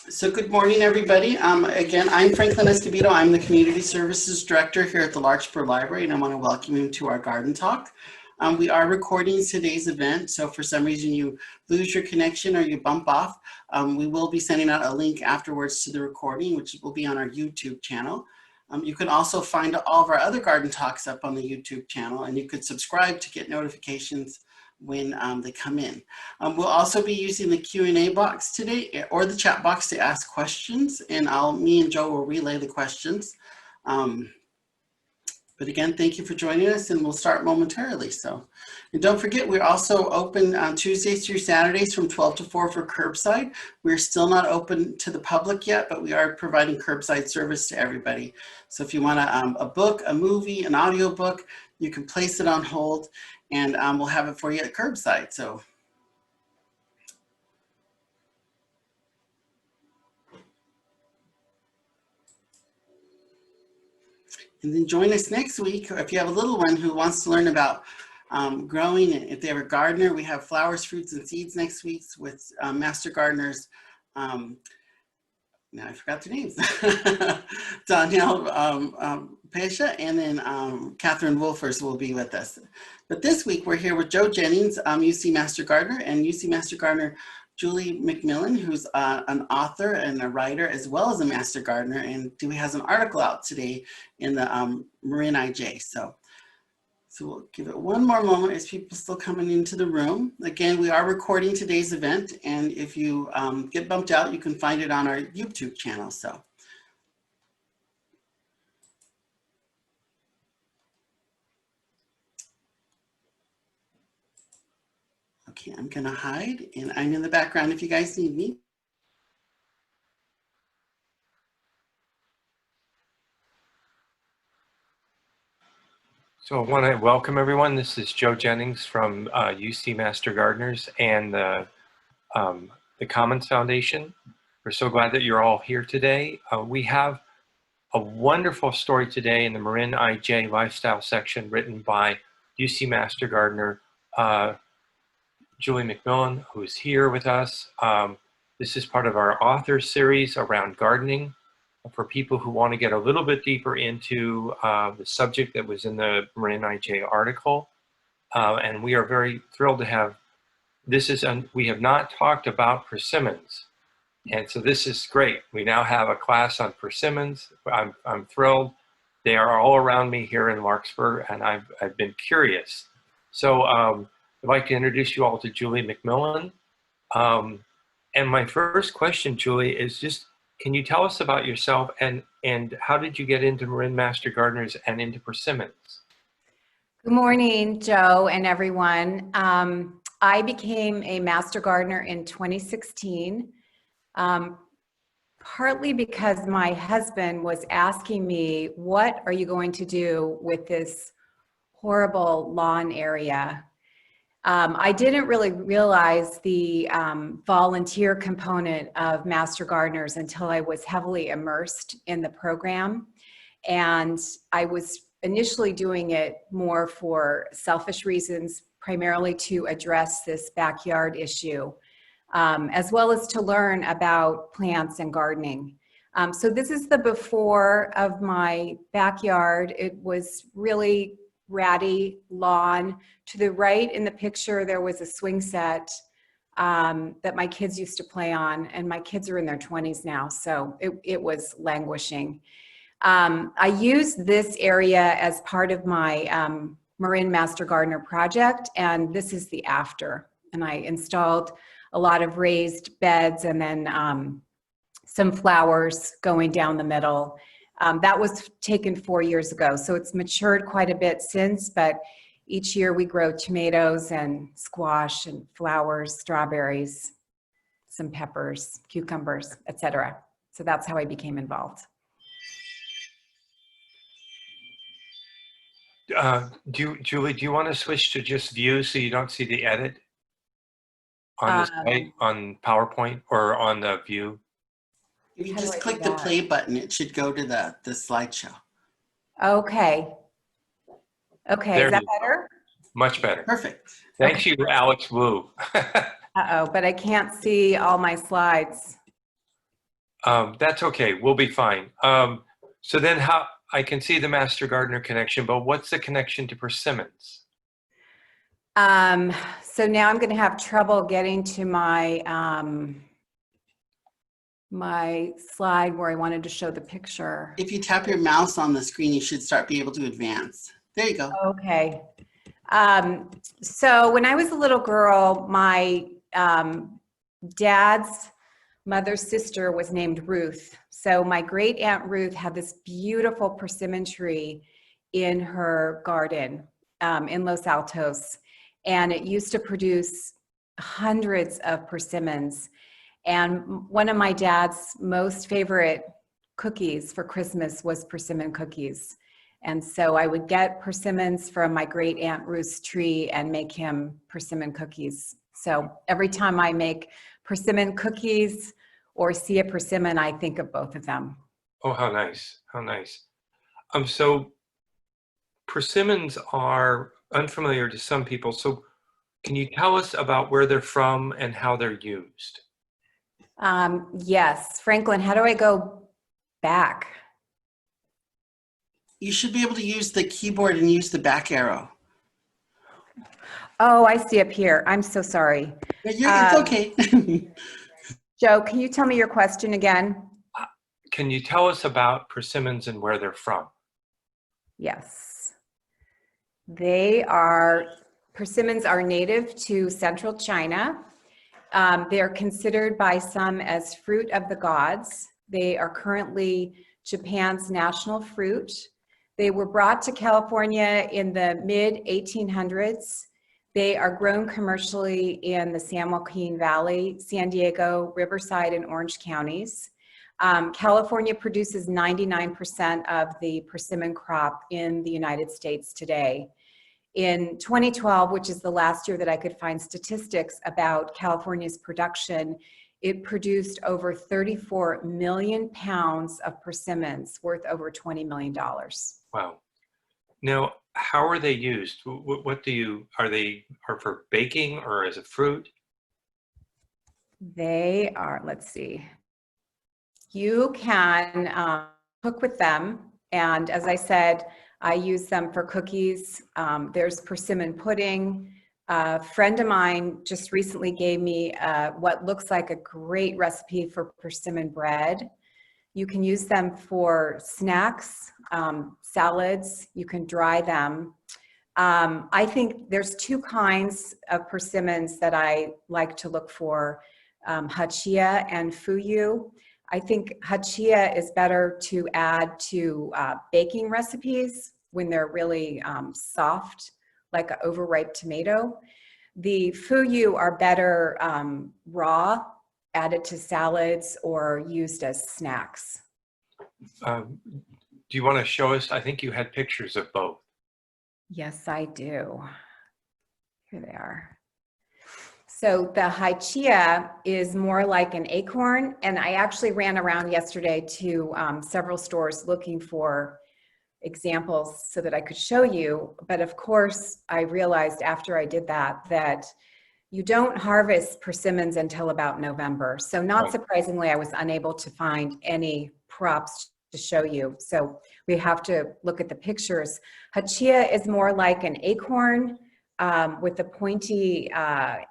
So good morning, everybody. Again, I'm Franklin Escobedo. I'm the Community Services Director here at the Larkspur Library, and I want to welcome you to our garden talk. We are recording today's event, so for some reason you lose your connection or you bump off, we will be sending out a link afterwards to the recording, which will be on our YouTube channel. You can also find all of our other garden talks up on the YouTube channel, and you could subscribe to get notifications when they come in. We'll also be using the Q&A box today or the chat box to ask questions, and me and Joe will relay the questions. But again, thank you for joining us, and we'll start momentarily. And don't forget, we're also open on Tuesdays through Saturdays from 12 to 4 for curbside. We're still not open to the public yet, but we are providing curbside service to everybody. So if you want a book, a movie, an audio book, you can place it on hold, and we'll have it for you at curbside. And then join us next week, or if you have a little one who wants to learn about growing, and if they have a gardener, we have flowers, fruits, and seeds next week with Master Gardeners. Now I forgot their names. Danielle Pesha and then Catherine Wolfers will be with us. But this week we're here with Joe Jennings, UC Master Gardener, and UC Master Gardener Julie McMillan, who's an author and a writer as well as a Master Gardener, and Dewey has an article out today in the Marin IJ. So we'll give it one more moment as people still coming into the room. Again, we are recording today's event, and if you get bumped out, you can find it on our YouTube channel. Okay, I'm gonna hide, and I'm in the background if you guys need me. So I want to welcome everyone. This is Joe Jennings from UC Master Gardeners and the Commons Foundation. We're so glad that you're all here today. We have a wonderful story today in the Marin IJ Lifestyle section written by UC Master Gardener Julie McMillan, who's here with us. This is part of our author series around gardening for people who want to get a little bit deeper into the subject that was in the Marin IJ article. And we are very thrilled to have, we have not talked about persimmons. And so this is great. We now have a class on persimmons. I'm thrilled. They are all around me here in Larkspur, and I've been curious. So I'd like to introduce you all to Julie McMillan. And my first question, Julie, is just, can you tell us about yourself and how did you get into Marin Master Gardeners and into persimmons? Good morning, Joe and everyone. I became a Master Gardener in 2016, partly because my husband was asking me, what are you going to do with this horrible lawn area? I didn't really realize the volunteer component of Master Gardeners until I was heavily immersed in the program. And I was initially doing it more for selfish reasons, primarily to address this backyard issue, as well as to learn about plants and gardening. So this is the before of my backyard. It was really ratty lawn. To the right in the picture, there was a swing set that my kids used to play on, and my kids are in their 20s now, so it was languishing. I used this area as part of my Marin Master Gardener project, and this is the after. And I installed a lot of raised beds and then some flowers going down the middle. That was taken 4 years ago, so it's matured quite a bit since, but each year we grow tomatoes and squash and flowers, strawberries, some peppers, cucumbers, etc. So that's how I became involved. Julie, do you want to switch to just view so you don't see the edit on the site, on PowerPoint or on the view? If you just click the play button, it should go to the slideshow. Okay. Okay, is that better? Much better. Perfect. Thank you, Alex Wu. Uh-oh, but I can't see all my slides. That's okay. We'll be fine. So then how, I can see the Master Gardener connection, but what's the connection to persimmons? So now I'm going to have trouble getting to my my slide where I wanted to show the picture. If you tap your mouse on the screen, you should start be able to advance. There you go. Okay. So when I was a little girl, my dad's mother's sister was named Ruth. So my great aunt Ruth had this beautiful persimmon tree in her garden in Los Altos. And it used to produce hundreds of persimmons. And one of my dad's most favorite cookies for Christmas was persimmon cookies. And so I would get persimmons from my great aunt Ruth's tree and make him persimmon cookies. So every time I make persimmon cookies or see a persimmon, I think of both of them. Oh, how nice. How nice. So persimmons are unfamiliar to some people. So can you tell us about where they're from and how they're used? Yes. Franklin, how do I go back? You should be able to use the keyboard and use the back arrow. Oh, I see up here. I'm so sorry. It's okay. Joe, can you tell me your question again? Can you tell us about persimmons and where they're from? Yes. Persimmons are native to central China. They're considered by some as fruit of the gods. They are currently Japan's national fruit. They were brought to California in the mid-1800s. They are grown commercially in the San Joaquin Valley, San Diego, Riverside, and Orange counties. California produces 99% of the persimmon crop in the United States today. In 2012, which is the last year that I could find statistics about California's production, it produced over 34 million pounds of persimmons, worth over $20 million. Wow. Now, how are they used? Are they for baking or as a fruit? They are, let's see. You can cook with them. And as I said, I use them for cookies. There's persimmon pudding. A friend of mine just recently gave me what looks like a great recipe for persimmon bread. You can use them for snacks, salads. You can dry them. I think there's two kinds of persimmons that I like to look for, hachia and fuyu. I think hachia is better to add to baking recipes when they're really soft, like an overripe tomato. The fuyu are better raw, added to salads or used as snacks. Do you want to show us? I think you had pictures of both. Yes, I do. Here they are. So the hachia is more like an acorn, and I actually ran around yesterday to several stores looking for examples so that I could show you. But of course, I realized after I did that you don't harvest persimmons until about November. So not surprisingly, I was unable to find any props to show you. So we have to look at the pictures. Hachia is more like an acorn with the pointy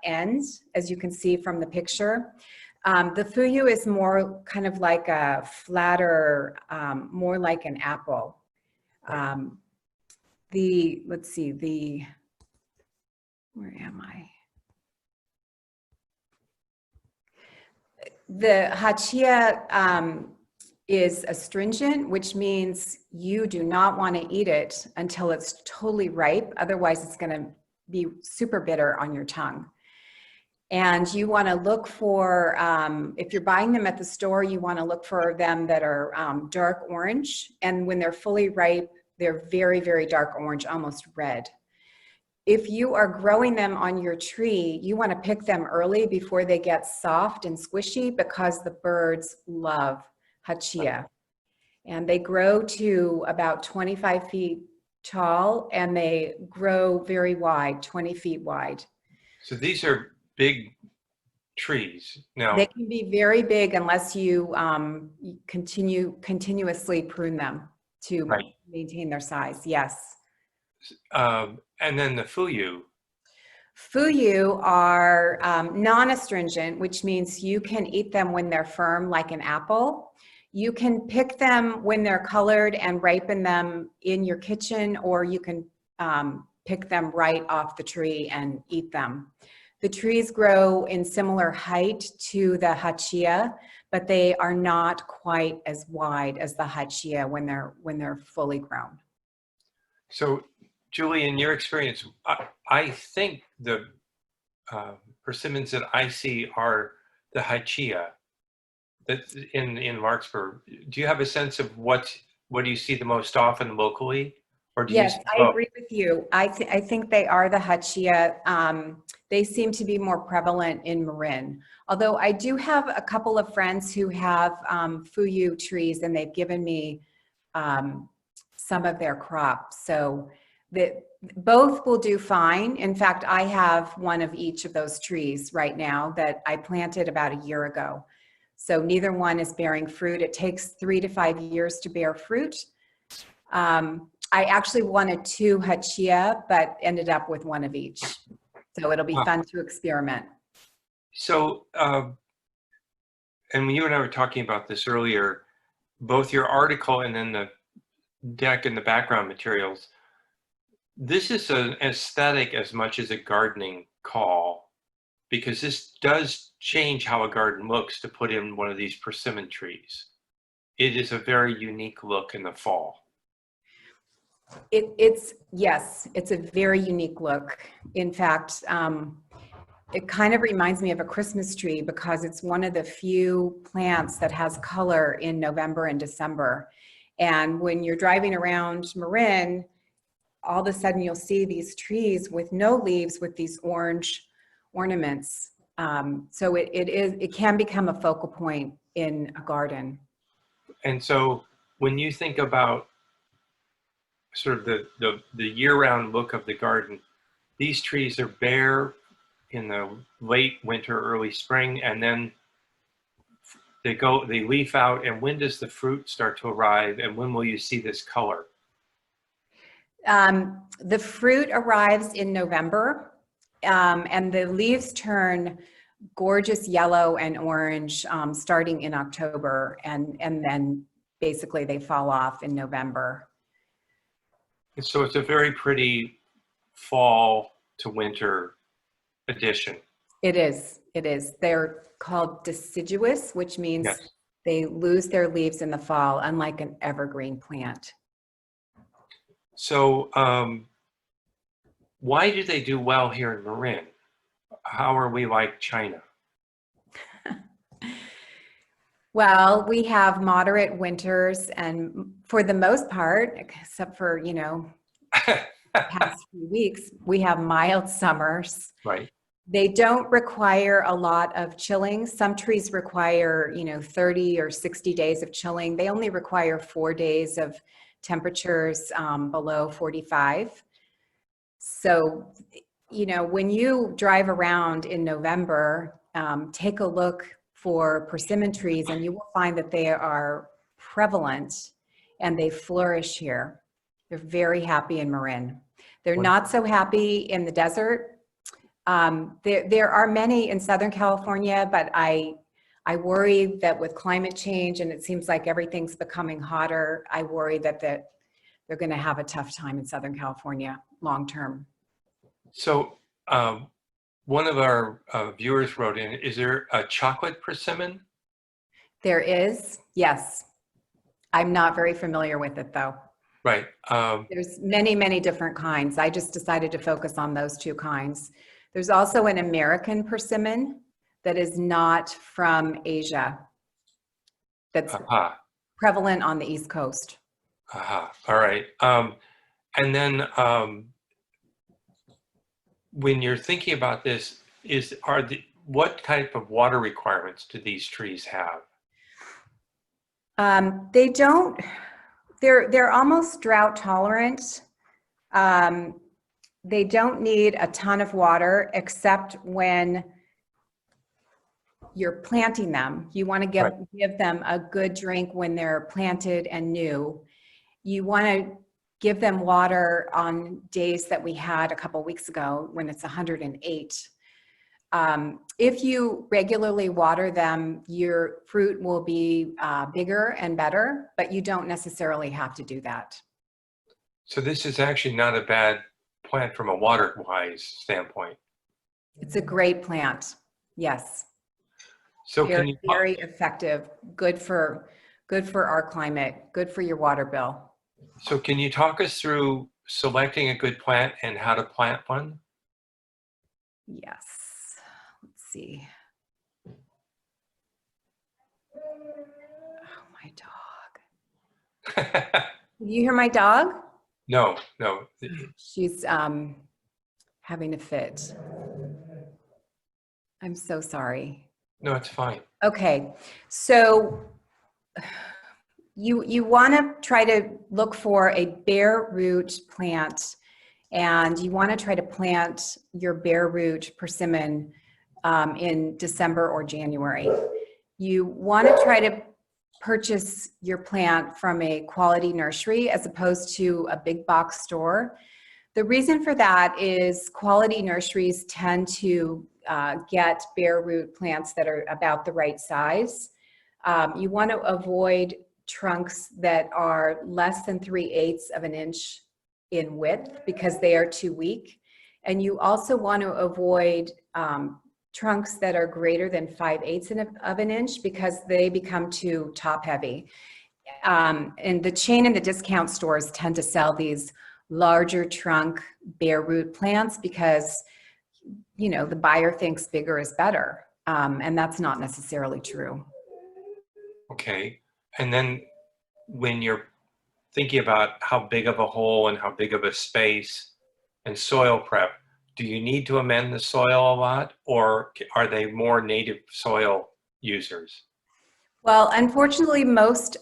ends, as you can see from the picture. The fuyu is more kind of like a flatter, more like an apple. Let's see, where am I? The hachia is astringent, which means you do not want to eat it until it's totally ripe. Otherwise, it's going to be super bitter on your tongue. And you want to look for, if you're buying them at the store, you want to look for them that are dark orange. And when they're fully ripe, they're very, very dark orange, almost red. If you are growing them on your tree, you want to pick them early before they get soft and squishy, because the birds love hachia. And they grow to about 25 feet tall, and they grow very wide, 20 feet wide. So these are big trees. Now, They can be very big unless you continuously prune them to right. maintain their size. Yes. And then the fuyu. Fuyu are non-astringent, which means you can eat them when they're firm, like an apple. You can pick them when they're colored and ripen them in your kitchen, or you can pick them right off the tree and eat them. The trees grow in similar height to the hachia, but they are not quite as wide as the hachia when they're fully grown. So, Julie, in your experience, I think the persimmons that I see are the hachia that's in Larkspur. Do you have a sense of what do you see the most often locally? Or do you Yes, see I both? agree with you. I think they are the hachia. They seem to be more prevalent in Marin. Although I do have a couple of friends who have fuyu trees, and they've given me some of their crops. So both will do fine. In fact, I have one of each of those trees right now that I planted about a year ago. So neither one is bearing fruit. It takes 3 to 5 years to bear fruit. I actually wanted 2 hachia, but ended up with 1 of each. So it'll be fun to experiment. So, and when you and I were talking about this earlier, both your article and then the deck and the background materials, this is an aesthetic as much as a gardening call, because this does change how a garden looks to put in one of these persimmon trees. It is a very unique look in the fall. Yes, it's a very unique look. In fact, it kind of reminds me of a Christmas tree because it's one of the few plants that has color in November and December. And when you're driving around Marin, all of a sudden you'll see these trees with no leaves with these orange ornaments. So it can become a focal point in a garden. And so when you think about sort of the year-round look of the garden, these trees are bare in the late winter, early spring, and then they leaf out. And when does the fruit start to arrive, and when will you see this color? The fruit arrives in November, and the leaves turn gorgeous yellow and orange starting in October, and then basically they fall off in November. And so it's a very pretty fall to winter addition. It is. They're called deciduous, which means Yes. they lose their leaves in the fall, unlike an evergreen plant. So why do they do well here in Marin? How are we like China? Well, we have moderate winters, and for the most part, except for, past few weeks, we have mild summers. Right. They don't require a lot of chilling. Some trees require, 30 or 60 days of chilling. They only require 4 days of temperatures below 45. So, when you drive around in November, take a look for persimmon trees, and you will find that they are prevalent and they flourish here. They're very happy in Marin. They're not so happy in the desert. There are many in Southern California, but I worry that with climate change, and it seems like everything's becoming hotter, I worry that they're going to have a tough time in Southern California long term. So one of our viewers wrote in, is there a chocolate persimmon? There is, yes. I'm not very familiar with it though. Right. There's many, many different kinds. I just decided to focus on those 2 kinds. There's also an American persimmon that is not from Asia, that's prevalent on the East Coast. All right. And then when you're thinking about this, what type of water requirements do these trees have? They don't. They're almost drought tolerant. They don't need a ton of water, except when you're planting them. You want to give them a good drink when they're planted and new. You want to give them water on days that we had a couple weeks ago when it's 108. If you regularly water them, your fruit will be bigger and better, but you don't necessarily have to do that. So this is actually not a bad plant from a water-wise standpoint. It's a great plant. Yes. So Very, very effective. Good for our climate. Good for your water bill. So can you talk us through selecting a good plant and how to plant one? Yes. Let's see. Oh, my dog. Did you hear my dog? No. She's having a fit. I'm so sorry. No, it's fine. Okay, so you want to try to look for a bare root plant, and you want to try to plant your bare root persimmon in December or January. You want to try to purchase your plant from a quality nursery as opposed to a big box store. The reason for that is quality nurseries tend to get bare root plants that are about the right size. You want to avoid trunks that are less than 3/8 of an inch in width because they are too weak. And you also want to avoid trunks that are greater than 5/8 of an inch because they become too top heavy. And the chain and the discount stores tend to sell these larger trunk bare root plants because, you know, the buyer thinks bigger is better. And that's not necessarily true. Okay. And then when you're thinking about how big of a hole and how big of a space and soil prep, do you need to amend the soil a lot, or are they more native soil users? Well, unfortunately, most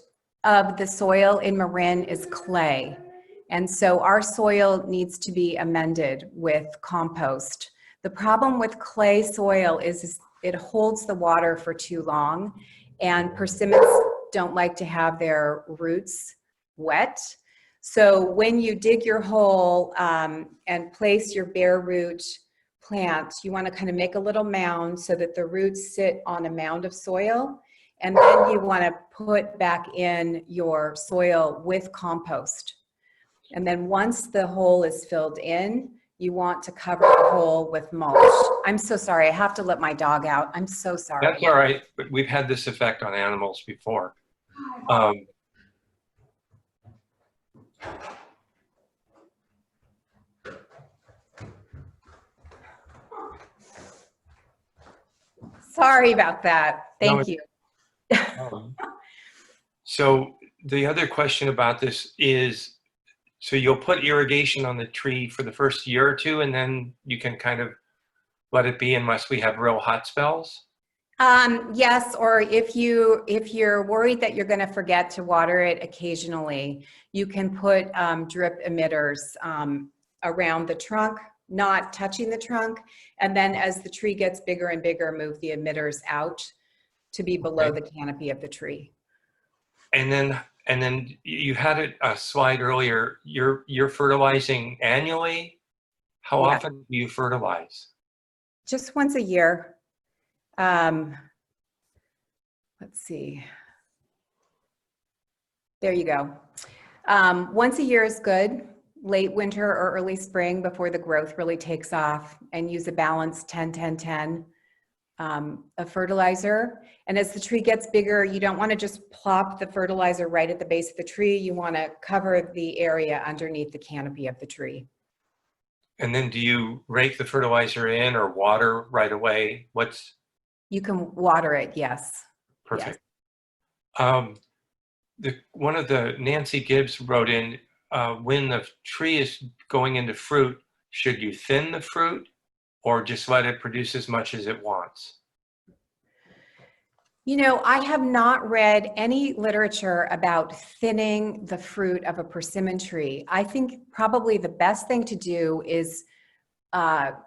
of the soil in Marin is clay. And so our soil needs to be amended with compost. The problem with clay soil is it holds the water for too long, and persimmons don't like to have their roots wet. So when you dig your hole and place your bare root plant, you want to kind of make a little mound so that the roots sit on a mound of soil. And then you want to put back in your soil with compost. And then once the hole is filled in, you want to cover the hole with mulch. I'm so sorry. I have to let my dog out. I'm so sorry. That's all right. But we've had this effect on animals before. Sorry about that. Thank you. So the other question about this is, so you'll put irrigation on the tree for the first year or two, and then you can kind of let it be unless we have real hot spells? Yes, or if you're worried that you're going to forget to water it occasionally, you can put drip emitters around the trunk, not touching the trunk, and then as the tree gets bigger and bigger, move the emitters out to be below the canopy of the tree. And then you had a slide earlier. You're fertilizing annually. How often do you fertilize? Just once a year. Let's see. There you go. Once a year is good. Late winter or early spring before the growth really takes off, and use a balanced 10-10-10 of fertilizer. And as the tree gets bigger, you don't want to just plop the fertilizer right at the base of the tree. You want to cover the area underneath the canopy of the tree. And then do you rake the fertilizer in or water right away? You can water it, yes. Perfect. Yes. One of the Nancy Gibbs wrote in, when the tree is going into fruit, should you thin the fruit or just let it produce as much as it wants? You know, I have not read any literature about thinning the fruit of a persimmon tree. I think probably the best thing to do is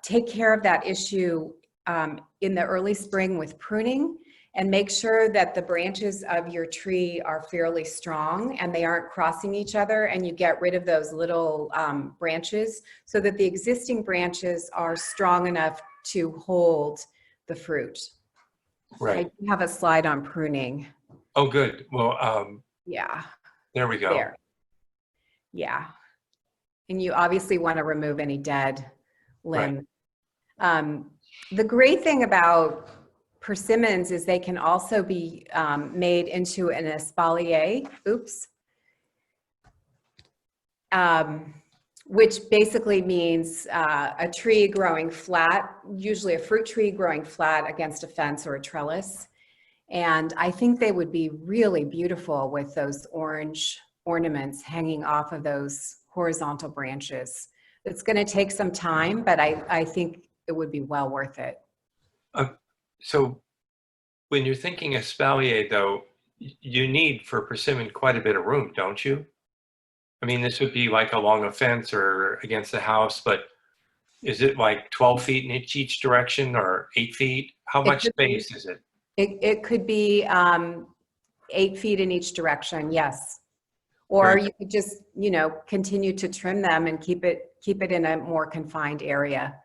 take care of that issue in the early spring with pruning, and make sure that the branches of your tree are fairly strong and they aren't crossing each other, and you get rid of those little branches so that the existing branches are strong enough to hold the fruit. I Right. do have a slide on pruning. Oh, good. Well, Yeah, there we go. there. Yeah. And you obviously want to remove any dead limb. Right. The great thing about persimmons is they can also be made into an espalier, which basically means a tree growing flat, usually a fruit tree growing flat against a fence or a trellis. And I think they would be really beautiful with those orange ornaments hanging off of those horizontal branches. It's going to take some time, but I think it would be well worth it. So when you're thinking espalier, though, you need for persimmon quite a bit of room, don't you? I mean, this would be like along a fence or against a house, but is it like 12 feet in each direction or 8 feet? How much space is it? It could be 8 feet in each direction, yes. Or you could just, continue to trim them and keep it in a more confined area.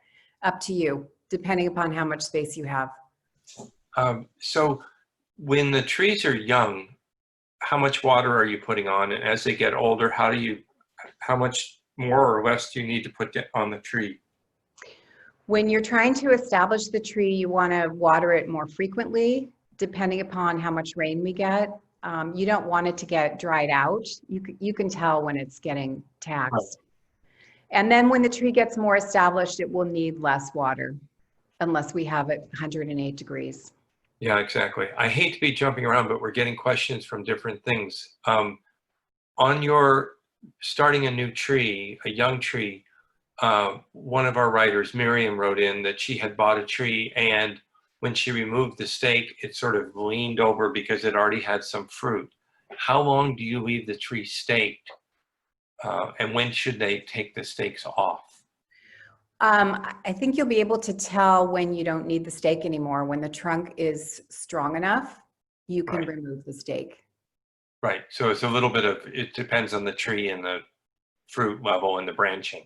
Up to you, depending upon how much space you have. So when the trees are young, how much water are you putting on? And as they get older, how much more or less do you need to put on the tree? When you're trying to establish the tree, you want to water it more frequently, depending upon how much rain we get. You don't want it to get dried out. You can tell when it's getting taxed. Right. And then when the tree gets more established, it will need less water, unless we have it 108 degrees. Yeah, exactly. I hate to be jumping around, but we're getting questions from different things. On your starting a new tree, a young tree, one of our writers, Miriam, wrote in that she had bought a tree, and when she removed the stake, it sort of leaned over because it already had some fruit. How long do you leave the tree staked? And when should they take the stakes off? I think you'll be able to tell when you don't need the stake anymore. When the trunk is strong enough, you can remove the stake. Right. So it's a little bit of, it depends on the tree and the fruit level and the branching.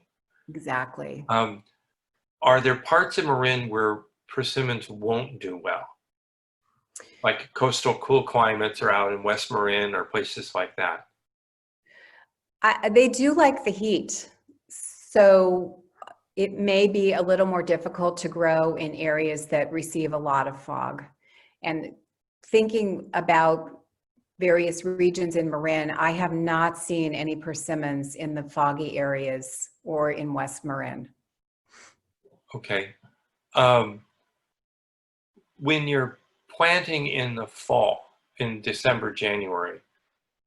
Exactly. Are there parts of Marin where persimmons won't do well? Like coastal cool climates or out in West Marin or places like that? They do like the heat. So it may be a little more difficult to grow in areas that receive a lot of fog. And thinking about various regions in Marin, I have not seen any persimmons in the foggy areas or in West Marin. Okay. When you're planting in the fall, in December, January,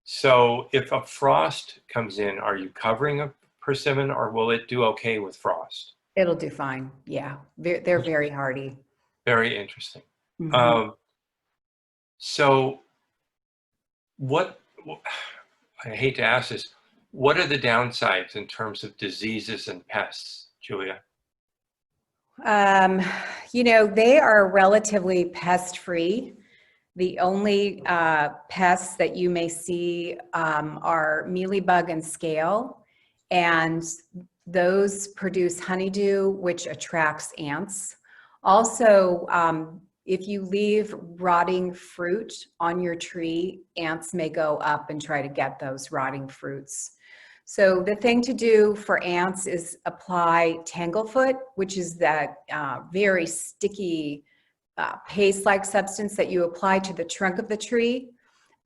so if a frost comes in, are you covering a persimmon or will it do okay with frost? It'll do fine, yeah. They're very hardy. Very interesting. Mm-hmm. So I hate to ask this, what are the downsides in terms of diseases and pests, Julia? They are relatively pest-free. The only pests that you may see are mealybug and scale, and those produce honeydew, which attracts ants. Also, if you leave rotting fruit on your tree, ants may go up and try to get those rotting fruits. So the thing to do for ants is apply Tanglefoot, which is that very sticky paste-like substance that you apply to the trunk of the tree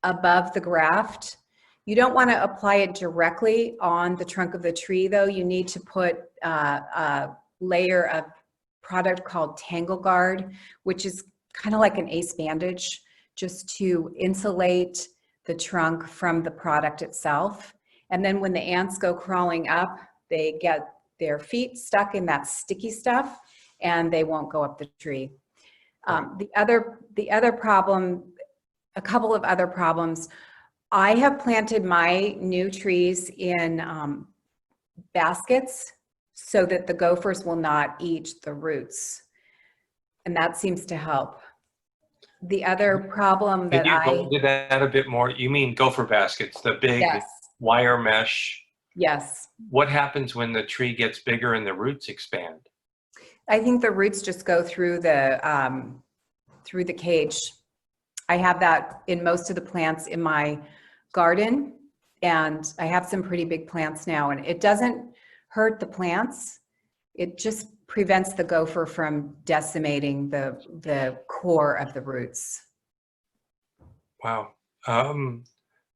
above the graft. You don't want to apply it directly on the trunk of the tree, though. You need to put a layer of product called Tangle Guard, which is kind of like an ace bandage, just to insulate the trunk from the product itself. And then when the ants go crawling up, they get their feet stuck in that sticky stuff and they won't go up the tree. The other problem, a couple of other problems, I have planted my new trees in baskets so that the gophers will not eat the roots. And that seems to help. The other problem Can that you go into that a bit more? You mean gopher baskets, the big yes, wire mesh? yes. What happens when the tree gets bigger and the roots expand? I think the roots just go through the cage. I have that in most of the plants in my garden, and I have some pretty big plants now, and it doesn't hurt the plants. It just prevents the gopher from decimating the core of the roots. Wow.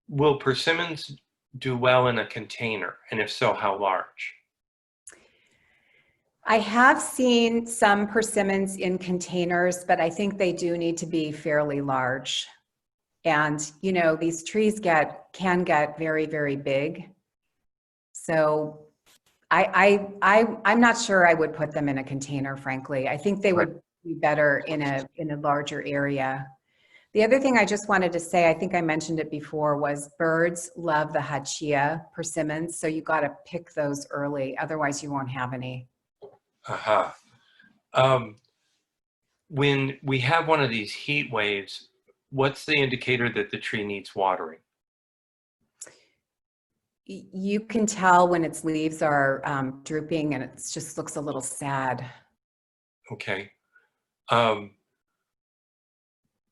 Will persimmons do well in a container? And if so, how large? I have seen some persimmons in containers, but I think they do need to be fairly large. And, you know, these trees can get very, very big. So I'm not sure I would put them in a container, frankly. I think they would be better in a larger area. The other thing I just wanted to say, I think I mentioned it before, was birds love the Hachiya persimmons. So you got to pick those early. Otherwise you won't have any. Uh-huh. When we have one of these heat waves, what's the indicator that the tree needs watering? You can tell when its leaves are drooping and it just looks a little sad. Okay.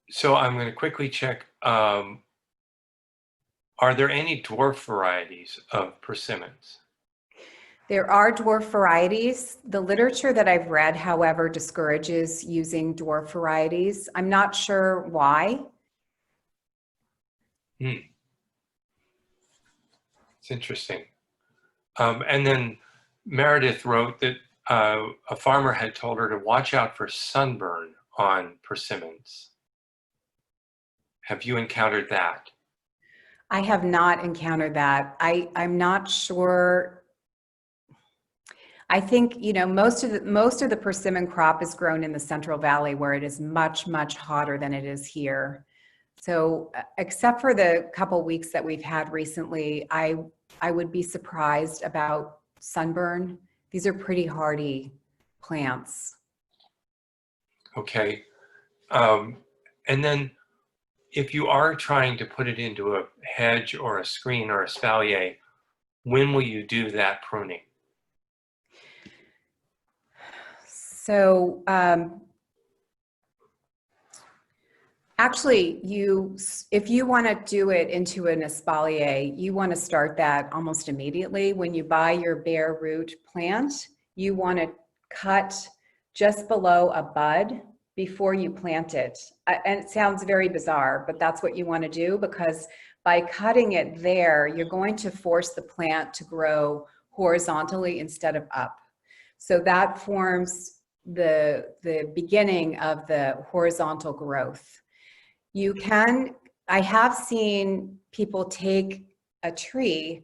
So I'm going to quickly check. Are there any dwarf varieties of persimmons? There are dwarf varieties. The literature that I've read, however, discourages using dwarf varieties. I'm not sure why. It's interesting. And then Meredith wrote that a farmer had told her to watch out for sunburn on persimmons. Have you encountered that? I have not encountered that. I'm not sure. I think, you know, most of the persimmon crop is grown in the Central Valley, where it is much, much hotter than it is here. So except for the couple weeks that we've had recently, I would be surprised about sunburn. These are pretty hardy plants. Okay. And then if you are trying to put it into a hedge or a screen or a espalier, when will you do that pruning? So actually, if you want to do it into an espalier, you want to start that almost immediately. When you buy your bare root plant, you want to cut just below a bud before you plant it. And it sounds very bizarre, but that's what you want to do, because by cutting it there, you're going to force the plant to grow horizontally instead of up. So that forms the beginning of the horizontal growth. I have seen people take a tree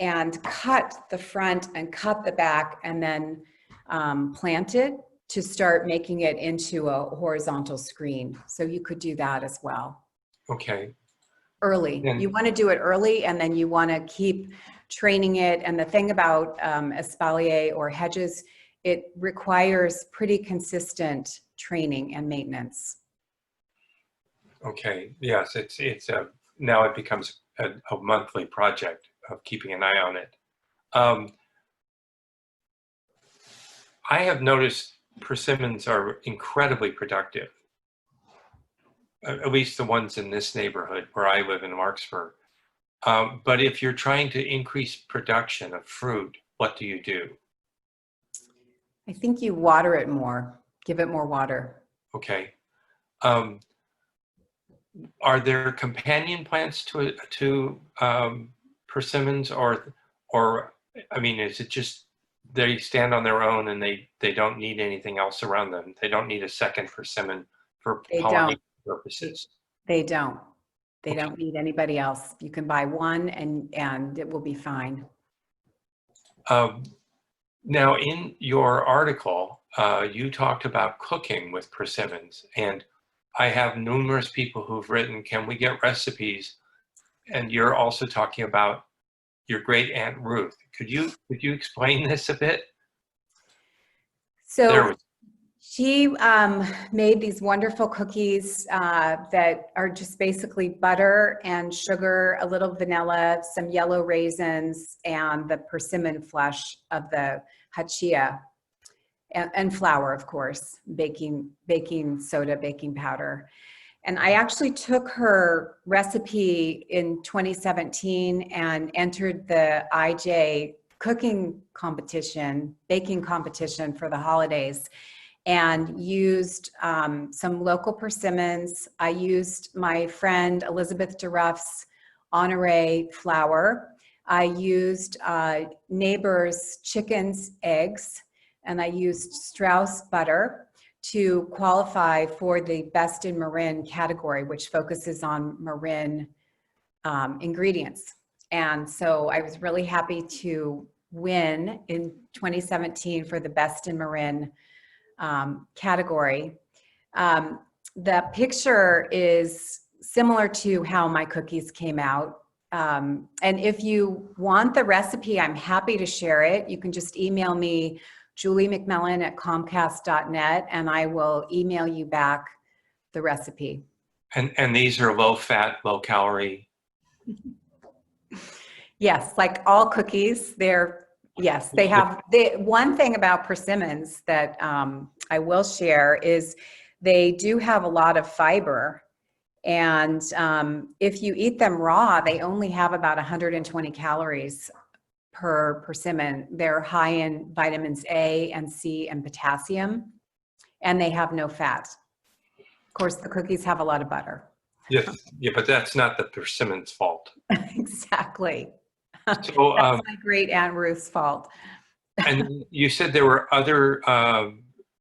and cut the front and cut the back and then plant it to start making it into a horizontal screen. So you could do that as well. Okay. Early. And you want to do it early, and then you want to keep training it. And the thing about espalier or hedges, it requires pretty consistent training and maintenance. okay, yes, now it becomes a monthly project of keeping an eye on it. I have noticed persimmons are incredibly productive, at least the ones in this neighborhood where I live in Larkspur. But if you're trying to increase production of fruit, what do you do? I think you water it more, give it more water. Okay. Are there companion plants to persimmons, or I mean, is it just they stand on their own and they don't need anything else around them? They don't need a second persimmon for pollination purposes. They don't. They Okay. don't need anybody else. You can buy one and it will be fine. Now, in your article, you talked about cooking with persimmons, and I have numerous people who've written, can we get recipes? And you're also talking about your great Aunt Ruth. Could you explain this a bit? So She made these wonderful cookies that are just basically butter and sugar, a little vanilla, some yellow raisins, and the persimmon flesh of the hachia, and flour, of course, baking soda, baking powder. And I actually took her recipe in 2017 and entered the IJ cooking competition, baking competition for the holidays, and used some local persimmons. I used my friend Elizabeth DeRuff's Honore flour. I used neighbors' chickens' eggs, and I used Strauss butter to qualify for the Best in Marin category, which focuses on Marin ingredients. And so I was really happy to win in 2017 for the Best in Marin category. The picture is similar to how my cookies came out. And if you want the recipe, I'm happy to share it. You can just email me, juliemcmillan@comcast.net, and I will email you back the recipe. And these are low fat, low calorie. Yes, like all cookies, yes, they have, one thing about persimmons that I will share is they do have a lot of fiber. And if you eat them raw, they only have about 120 calories per persimmon. They're high in vitamins A and C and potassium, and they have no fat. Of course, the cookies have a lot of butter. Yes, yeah, but that's not the persimmon's fault. Exactly. So, that's my great Aunt Ruth's fault. and you said there were other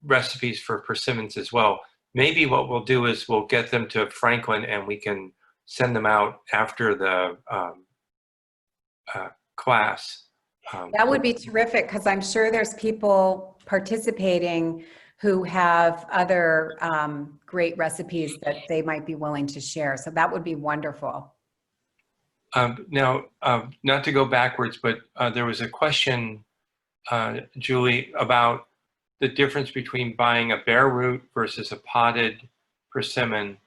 recipes for persimmons as well. Maybe what we'll do is we'll get them to Franklin and we can send them out after the class. That would be terrific, because I'm sure there's people participating who have other great recipes that they might be willing to share. So that would be wonderful. Now, not to go backwards, but there was a question, Julie, about the difference between buying a bare root versus a potted persimmon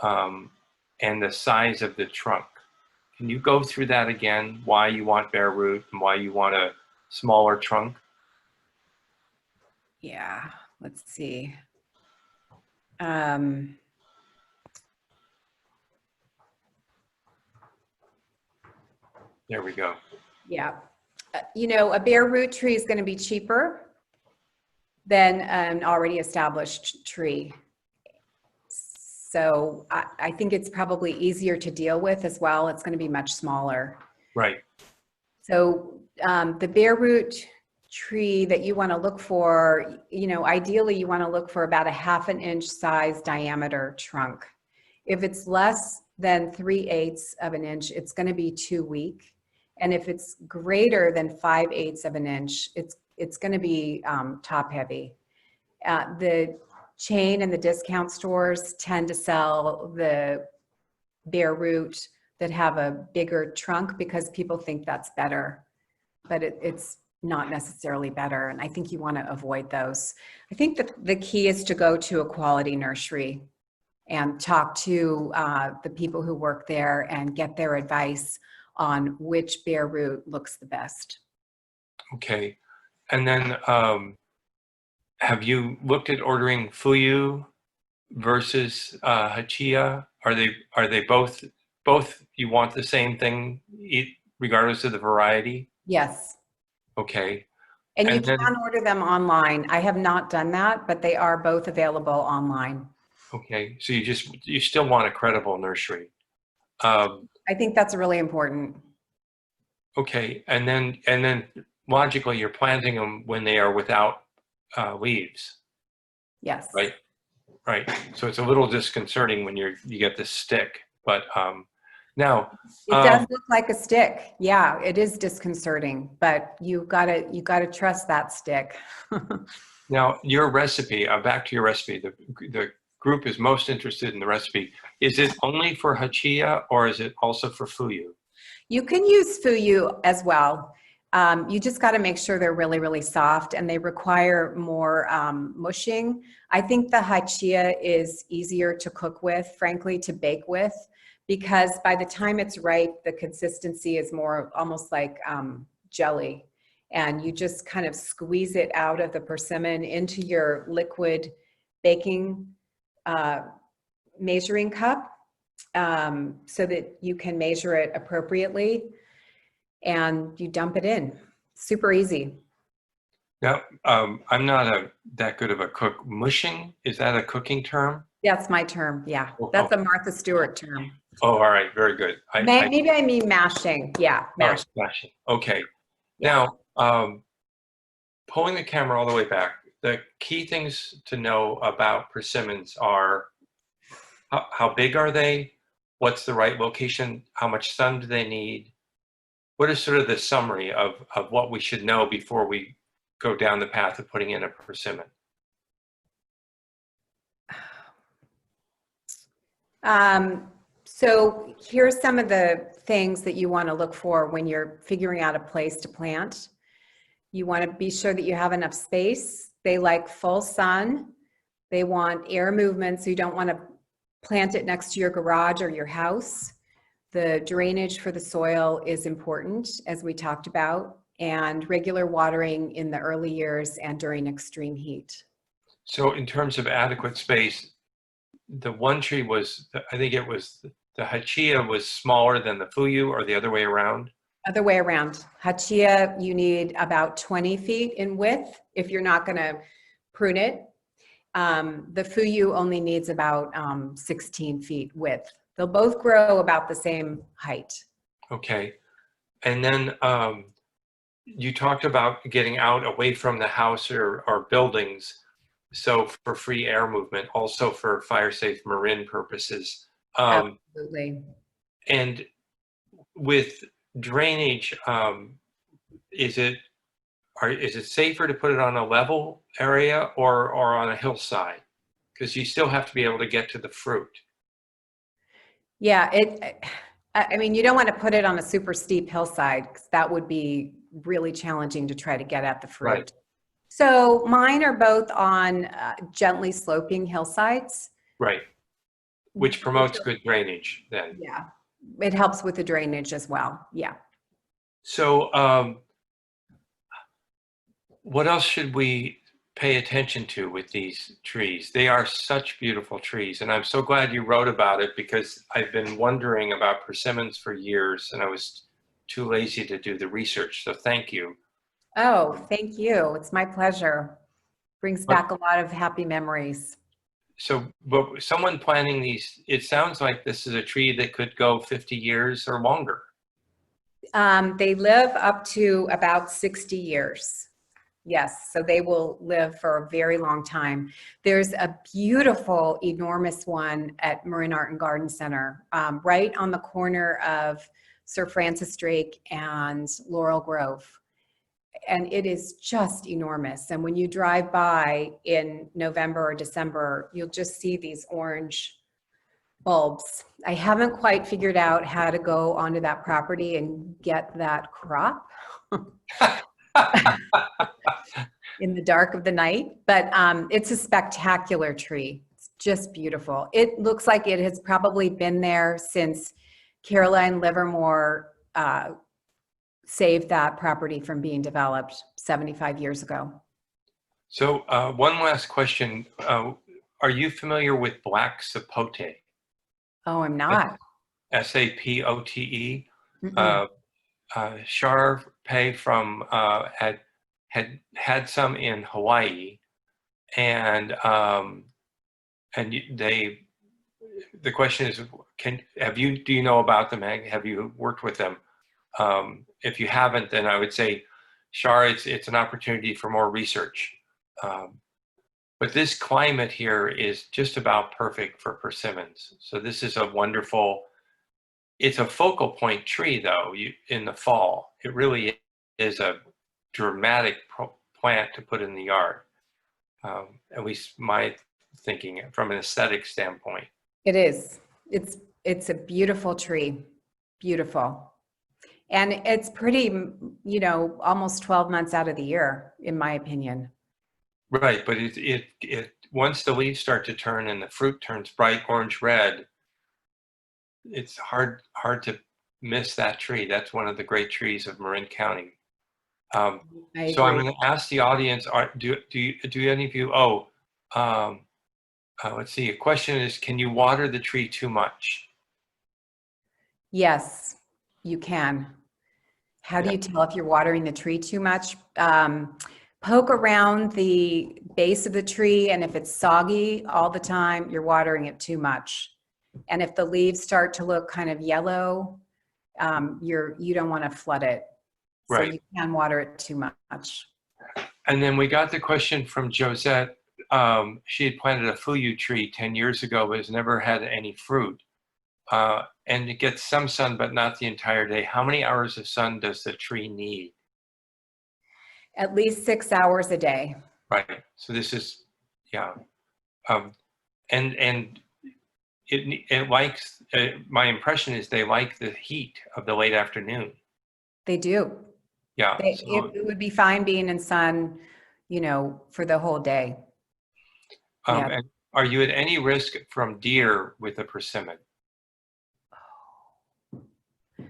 and the size of the trunk. Can you go through that again, why you want bare root and why you want a smaller trunk? Yeah, let's see. There we go. Yeah. You know, a bare root tree is going to be cheaper than an already established tree. So I think it's probably easier to deal with as well. It's going to be much smaller. Right. So the bare root tree that you want to look for, you know, ideally you want to look for about a 1/2 inch size diameter trunk. If it's less than 3/8 of an inch, it's going to be too weak. And if it's greater than 5/8 of an inch, it's going to be top heavy. The chain and the discount stores tend to sell the bare root that have a bigger trunk because people think that's better, but it's not necessarily better. And I think you want to avoid those. I think that the key is to go to a quality nursery and talk to the people who work there and get their advice on which bare root looks the best. Okay. And then have you looked at ordering fuyu versus hachiya? Are they both you want the same thing regardless of the variety? Yes. Okay. And you can order them online. I have not done that, but they are both available online. Okay. So you still want a credible nursery. I think that's really important. Okay. And then logically you're planting them when they are without leaves. Yes. Right. Right. So it's a little disconcerting when you get this stick, but now it does look like a stick. Yeah, it is disconcerting, but you gotta trust that stick. Now your recipe, back to your recipe, the group is most interested in the recipe. Is it only for hachiya or is it also for fuyu? You can use fuyu as well. You just got to make sure they're really, really soft, and they require more mushing. I think the hachia is easier to cook with, frankly, to bake with, because by the time it's ripe, the consistency is more almost like jelly. And you just kind of squeeze it out of the persimmon into your liquid baking measuring cup so that you can measure it appropriately, and you dump it in. Super easy. Now, I'm not that good of a cook. Mushing, is that a cooking term? That's my term. Yeah, Oh, that's a Martha Stewart term. Oh, all right, very good. Maybe I mean mashing. Yeah, mashing. Mashing. Okay. Yeah. Now, pulling the camera all the way back, the key things to know about persimmons are how big are they? What's the right location? How much sun do they need? What is sort of the summary of what we should know before we go down the path of putting in a persimmon? So here's some of the things that you want to look for when you're figuring out a place to plant. You want to be sure that you have enough space. They like full sun. They want air movement, so you don't want to plant it next to your garage or your house. The drainage for the soil is important, as we talked about, and regular watering in the early years and during extreme heat. So in terms of adequate space, the one tree was, I think it was, the Hachiya was smaller than the Fuyu, or the other way around? Other way around. Hachiya, you need about 20 feet in width if you're not going to prune it. The Fuyu only needs about 16 feet width. They'll both grow about the same height. Okay. And then you talked about getting out away from the house or buildings, so for free air movement, also for fire-safe marin purposes. Absolutely. And with drainage, is it safer to put it on a level area or on a hillside? Because you still have to be able to get to the fruit. Yeah, I mean, you don't want to put it on a super steep hillside, because that would be really challenging to try to get at the fruit. Right. So mine are both on gently sloping hillsides. Right. Which promotes good drainage then. Yeah, it helps with the drainage as well. Yeah. So what else should we pay attention to with these trees? They are such beautiful trees, and I'm so glad you wrote about it, because I've been wondering about persimmons for years and I was too lazy to do the research, so thank you. Oh, thank you. It's my pleasure. Brings back a lot of happy memories. So, but someone planting these, it sounds like this is a tree that could go 50 years or longer. They live up to about 60 years. Yes, so they will live for a very long time. There's a beautiful, enormous one at Marin Art and Garden Center, right on the corner of Sir Francis Drake and Laurel Grove. And it is just enormous. And when you drive by in November or December, you'll just see these orange bulbs. I haven't quite figured out how to go onto that property and get that crop in the dark of the night, but it's a spectacular tree. It's just beautiful. It looks like it has probably been there since Caroline Livermore saved that property from being developed 75 years ago. So one last question. Are you familiar with black sapote? Oh, I'm not. S-A-P-O-T-E. Mm-mm. Pei from had some in Hawaii, and the question is, do you know about them? Have you worked with them? If you haven't, then I would say, Shar, it's an opportunity for more research. But this climate here is just about perfect for persimmons. So this is a wonderful, it's a focal point tree though, in the fall. It really is a dramatic plant to put in the yard. At least my thinking from an aesthetic standpoint. It is. It's a beautiful tree. Beautiful. And it's pretty, almost 12 months out of the year, in my opinion. Right, but it once the leaves start to turn and the fruit turns bright orange red, it's hard to miss that tree. That's one of the great trees of Marin County. I So I'm agree. going to ask the audience: do any of you? Let's see. A question is: can you water the tree too much? Yes, you can. How do Yeah. you tell if you're watering the tree too much? Poke around the base of the tree, and if it's soggy all the time, you're watering it too much. And if the leaves start to look kind of yellow, you don't want to flood it. So Right. you can water it too much. And then we got the question from Josette. She had planted a fuyu tree 10 years ago, but has never had any fruit. And it gets some sun, but not the entire day. How many hours of sun does the tree need? At least 6 hours a day. Right. So this is, yeah. And it likes, my impression is they like the heat of the late afternoon. They do. Yeah. It would be fine being in sun, for the whole day. Yeah. And are you at any risk from deer with a persimmon?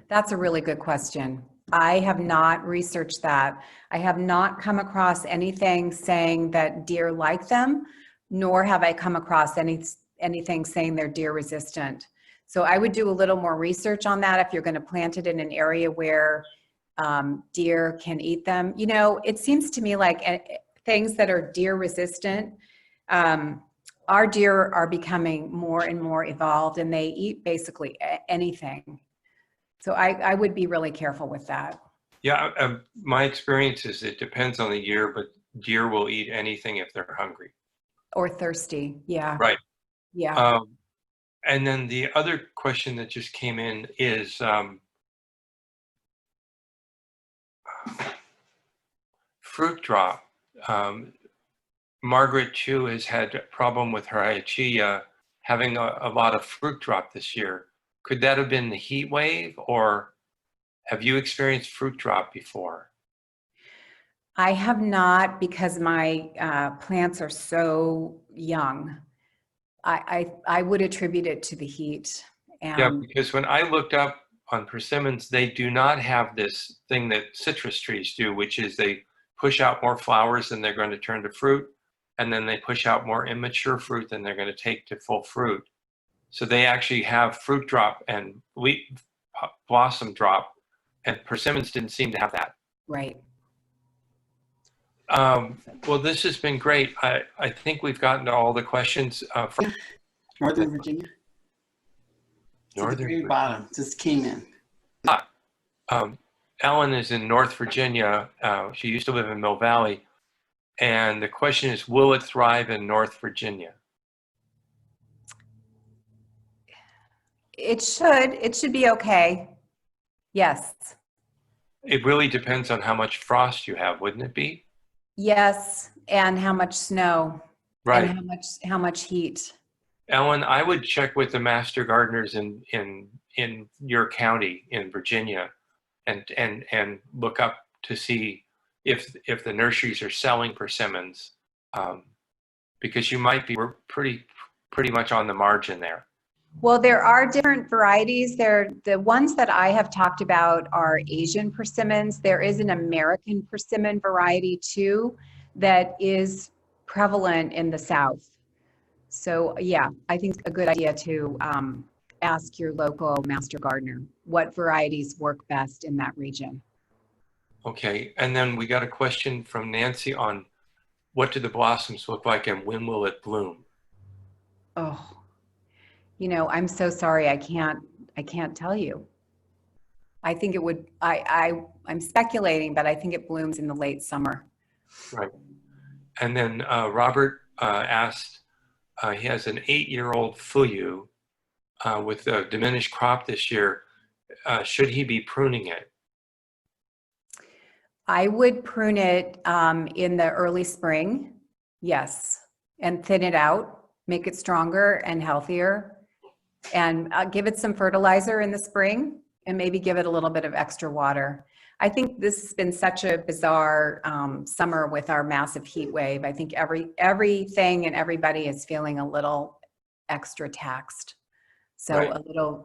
That's a really good question. I have not researched that. I have not come across anything saying that deer like them, nor have I come across anything saying they're deer resistant. So I would do a little more research on that if you're going to plant it in an area where deer can eat them. It seems to me like things that are deer resistant, our deer are becoming more and more evolved, and they eat basically anything. So I would be really careful with that. Yeah, my experience is it depends on the year, but deer will eat anything if they're hungry. Or thirsty, yeah. Right. Yeah. And then the other question that just came in is fruit drop. Margaret Chu has had a problem with her Hachiya having a lot of fruit drop this year. Could that have been the heat wave, or have you experienced fruit drop before? I have not, because my plants are so young. I would attribute it to the heat. Yeah, because when I looked up on persimmons, they do not have this thing that citrus trees do, which is they push out more flowers than they're going to turn to fruit, and then they push out more immature fruit than they're going to take to full fruit. So they actually have fruit drop and blossom drop, and persimmons didn't seem to have that. Right. Well, this has been great. I think we've gotten to all the questions. From Northern Virginia. To the Northern very Virginia. bottom, just came in. Ellen is in North Virginia. She used to live in Mill Valley. And the question is, will it thrive in North Virginia? It should be okay. Yes. It really depends on how much frost you have, wouldn't it be? Yes. And how much snow. Right. And how much heat. Ellen, I would check with the master gardeners in your county in Virginia and look up to see if the nurseries are selling persimmons, because you might be, we're pretty much on the margin there. Well, there are different varieties. The ones that I have talked about are Asian persimmons. There is an American persimmon variety too that is prevalent in the South. So yeah, I think a good idea to ask your local master gardener what varieties work best in that region. Okay, and then we got a question from Nancy on what do the blossoms look like and when will it bloom? Oh, I'm so sorry. I can't tell you. I think it would, I'm speculating, but I think it blooms in the late summer. Right. And then Robert asked, he has an 8-year-old fuyu with a diminished crop this year. Should he be pruning it? I would prune it in the early spring, yes, and thin it out, make it stronger and healthier, and give it some fertilizer in the spring, and maybe give it a little bit of extra water. I think this has been such a bizarre summer with our massive heat wave. I think everything and everybody is feeling a little extra taxed. So Right.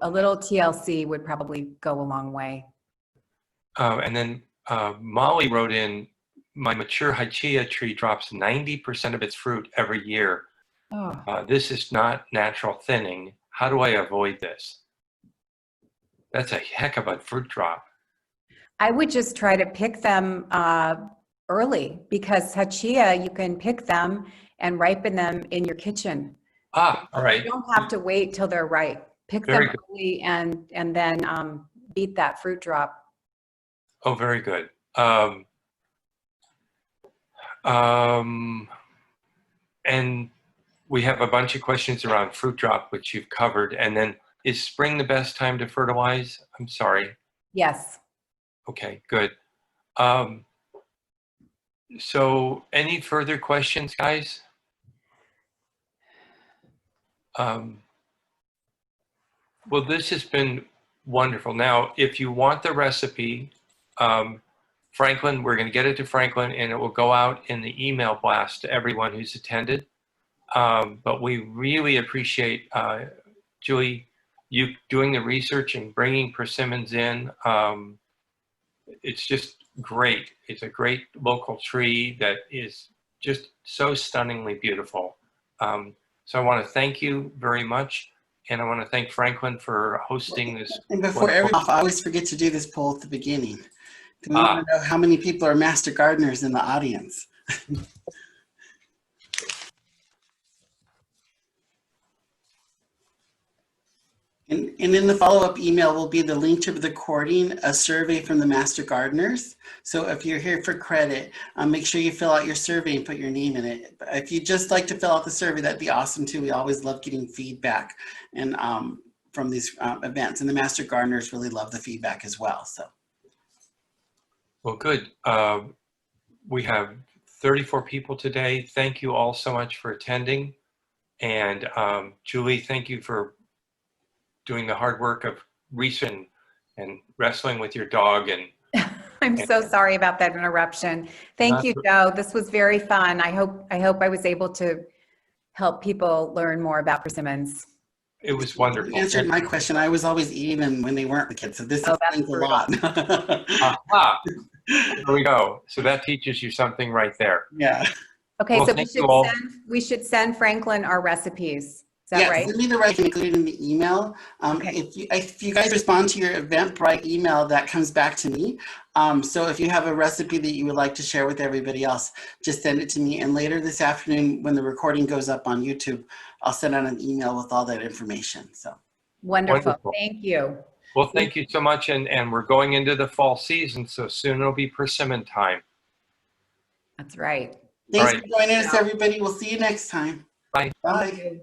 a little TLC would probably go a long way. And then Molly wrote in, my mature Hachiya tree drops 90% of its fruit every year. Oh. This is not natural thinning. How do I avoid this? That's a heck of a fruit drop. I would just try to pick them early, because Hachiya, you can pick them and ripen them in your kitchen. Ah, all right. You don't have to wait till they're ripe. Pick Very them good. early and then beat that fruit drop. Oh, very good. And we have a bunch of questions around fruit drop, which you've covered. And then, is spring the best time to fertilize? I'm sorry. Yes. Okay, good. So any further questions, guys? Well, this has been wonderful. Now, if you want the recipe, Franklin, we're going to get it to Franklin, and it will go out in the email blast to everyone who's attended. But we really appreciate, Julie, you doing the research and bringing persimmons in. It's just great. It's a great local tree that is just so stunningly beautiful. So I want to thank you very much. And I want to thank Franklin for hosting this. And before everyone, I always forget to do this poll at the beginning. We want to know how many people are master gardeners in the audience. And in the follow-up email will be the link to the recording, a survey from the master gardeners. So if you're here for credit, make sure you fill out your survey and put your name in it. If you'd just like to fill out the survey, that'd be awesome too. We always love getting feedback and from these events, and the master gardeners really love the feedback as well. So. Well, good. We have 34 people today. Thank you all so much for attending. And Julie, thank you for doing the hard work of researching and wrestling with your dog. And I'm so sorry about that interruption. Thank you, Joe. This was very fun. I hope I was able to help people learn more about persimmons. It was wonderful. You answered my question. I was always eating them when they weren't the kids, so this explains a lot. Aha. There we go. So that teaches you something right there. Yeah. Okay, well, so we should send Franklin our recipes. Is that right? Send me the right, include in the email. Okay. If you guys respond to your Eventbrite email, that comes back to me. So if you have a recipe that you would like to share with everybody else, just send it to me. And later this afternoon, when the recording goes up on YouTube, I'll send out an email with all that information. So wonderful. Thank you. Well, thank you so much. And we're going into the fall season, so soon it'll be persimmon time. That's right. Thanks for joining us, everybody. We'll see you next time. Bye. Bye.